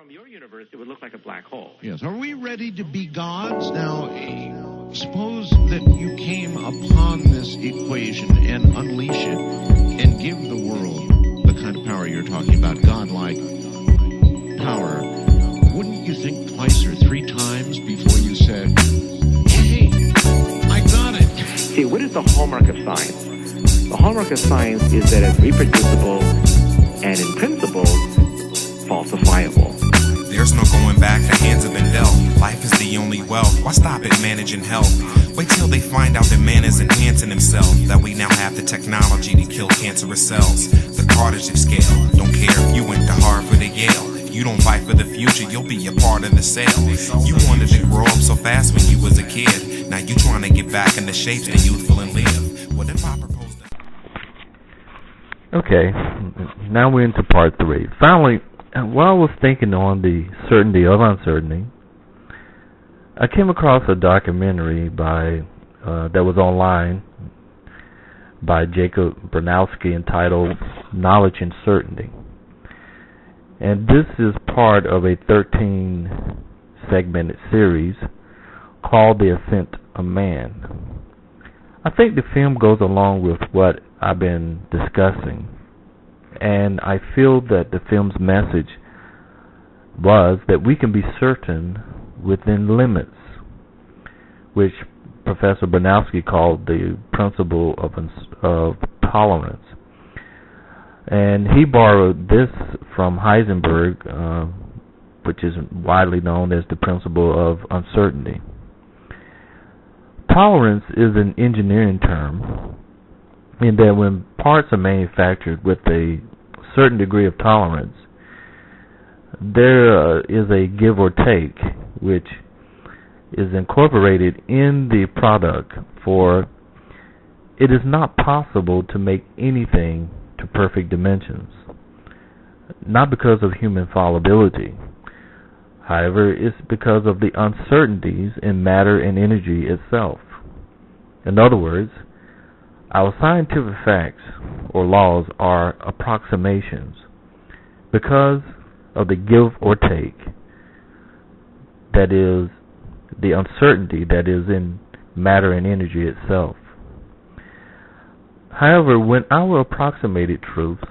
From your universe, it would look like a black hole. Yes. Are we ready to be gods? Now, suppose that you came upon this equation and unleash it and give the world the kind of power you're talking about, godlike power. Wouldn't you think twice or three times before you said, hey, I got it? See, what is the hallmark of science? The hallmark of science is that it's reproducible and, in principle, falsifiable. There's no going back, the hands have been dealt. Life is the only wealth, why stop at managing health? Wait till they find out that man is enhancing himself, that we now have the technology to kill cancerous cells. The Cartesian scale, don't care if you went to Harvard or Yale. If you don't fight for the future, you'll be a part of the sale. You wanted to grow up so fast when you was a kid. Now you trying to get back into shape, stay youthful and live. What if I proposed that? Okay, now we're into part 3. Finally, while I was thinking on the certainty of uncertainty, I came across a documentary by that was online by Jacob Bronowski entitled Knowledge and Certainty. And this is part of a 13-segmented series called The Ascent of Man. I think the film goes along with what I've been discussing, and I feel that the film's message was that we can be certain within limits, which Professor Bronowski called the principle of tolerance. And he borrowed this from Heisenberg, which is widely known as the principle of uncertainty. Tolerance is an engineering term in that when parts are manufactured with a certain degree of tolerance, there is a give or take which is incorporated in the product, for it is not possible to make anything to perfect dimensions, not because of human fallibility. However, it's because of the uncertainties in matter and energy itself. In other words, our scientific facts or laws are approximations because of the give or take, that is, the uncertainty that is in matter and energy itself. However, when our approximated truths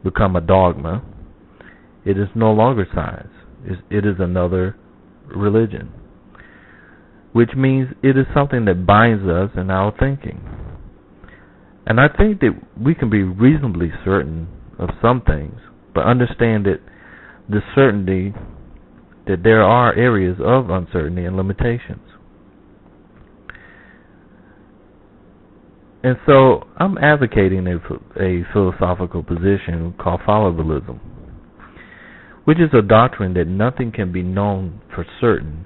become a dogma, it is no longer science. It is another religion, which means it is something that binds us in our thinking. And I think that we can be reasonably certain of some things, but understand that the certainty that there are areas of uncertainty and limitations. And so I'm advocating a philosophical position called Fallibilism, which is a doctrine that nothing can be known for certain.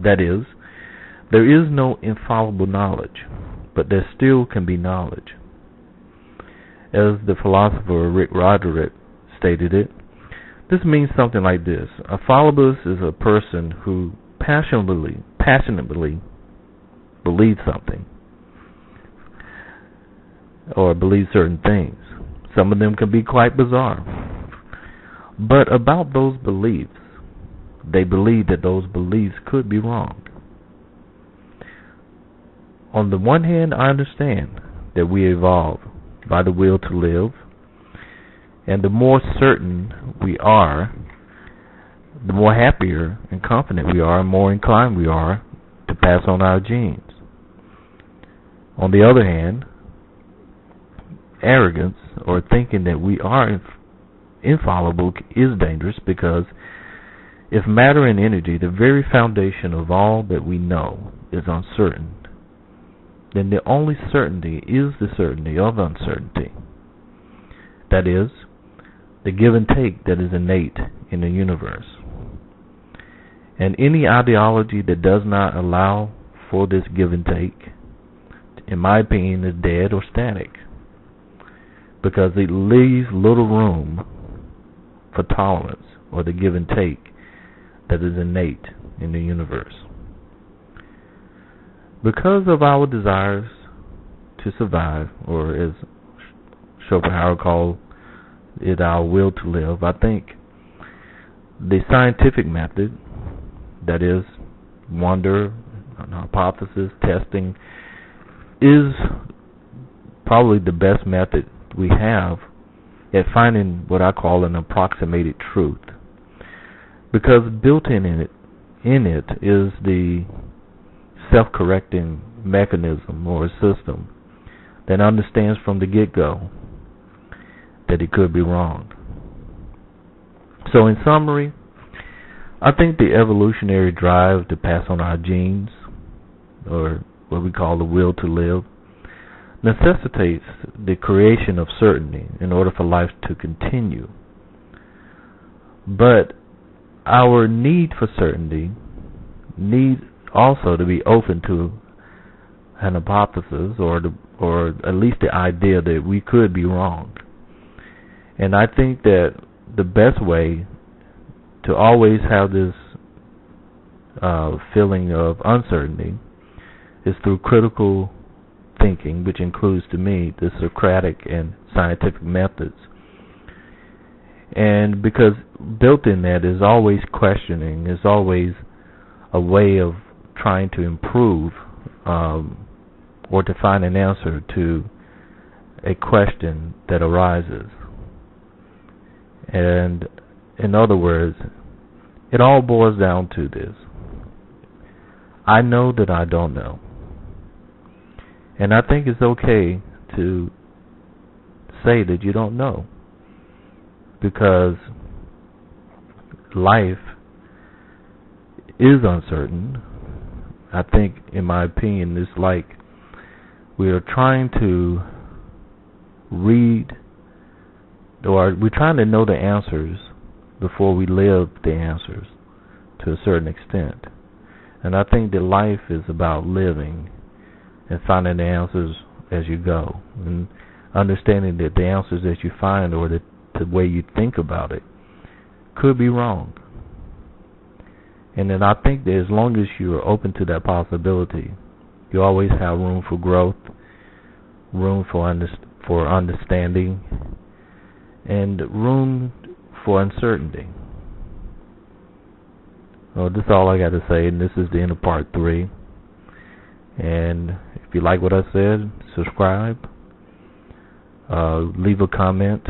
That is, there is no infallible knowledge, but there still can be knowledge. As the philosopher Rick Roderick stated it, this means something like this. A fallibilist is a person who passionately believes something, or believes certain things. Some of them can be quite bizarre. But about those beliefs, they believe that those beliefs could be wrong. On the one hand, I understand that we evolve by the will to live, and the more certain we are, the more happier and confident we are, and more inclined we are to pass on our genes. On the other hand, arrogance, or thinking that we are infallible, is dangerous, because if matter and energy, the very foundation of all that we know, is uncertain, then the only certainty is the certainty of uncertainty. That is, the give and take that is innate in the universe. And any ideology that does not allow for this give and take, in my opinion, is dead or static, because it leaves little room for tolerance or the give and take that is innate in the universe. Because of our desires to survive, or as Schopenhauer called it, our will to live, I think The scientific method, that is, wonder, hypothesis, testing, is probably the best method we have at finding what I call an approximated truth. Because built in it is the self-correcting mechanism or system that understands from the get-go that it could be wrong. So in summary, I think the evolutionary drive to pass on our genes, or what we call the will to live, necessitates the creation of certainty in order for life to continue. But our need for certainty needs also to be open to an hypothesis, or at least the idea that we could be wrong. And I think that the best way to always have this feeling of uncertainty is through critical thinking, which includes, to me, the Socratic and scientific methods. And because built in that is always questioning, is always a way of trying to improve or to find an answer to a question that arises. And in other words, it all boils down to this: I know that I don't know. And I think it's okay to say that you don't know, because life is uncertain. I think, in my opinion, it's like we are trying to read, or we're trying to know the answers before we live the answers to a certain extent. And I think that life is about living and finding the answers as you go, and understanding that the answers that you find, or the way you think about it, could be wrong. And then I think that as long as you are open to that possibility, you always have room for growth, room for understanding, and room for uncertainty. Well, this is all I got to say, and this is the end of part 3. And if you like what I said, subscribe, leave a comment,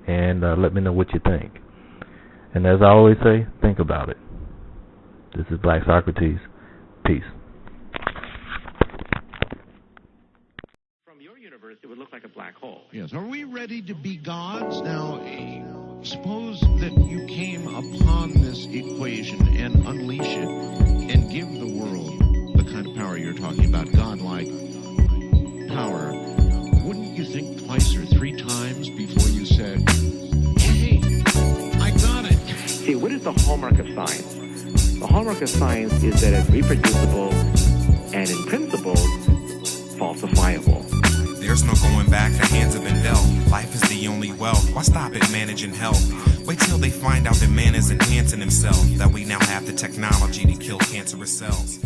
and let me know what you think. And as I always say, think about it. This is Black Socrates. Peace. From your universe, it would look like a black hole. Yes. Are we ready to be gods? Now, suppose that you came upon this equation and unleash it and give the world the kind of power you're talking about, godlike power. Wouldn't you think twice or 3 times before you said, hey, I got it? See, what is the hallmark of science? The hallmark of science is that it's reproducible and, in principle, falsifiable. There's no going back, the hands have been dealt. Life is the only wealth. Why stop at managing health? Wait till they find out that man is enhancing himself, that we now have the technology to kill cancerous cells.